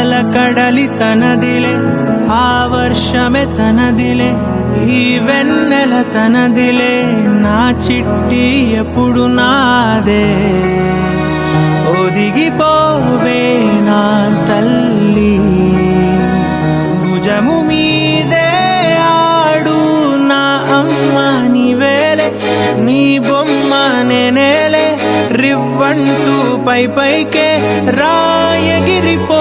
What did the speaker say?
ఆశల కడలి తనదిలే, ఆ వర్షమే తనదిలే, ఈ వెన్నెల తనదిలే, నా చిట్టి ఎప్పుడు నాదే. ఒదిగిపోవే నా తల్లి, భుజము మీదే ఆడు నా అమ్మ నీవేలే, నీ బొమ్మ నేనేలే, రివ్వంటూ పై పైకే రాయగిరిపో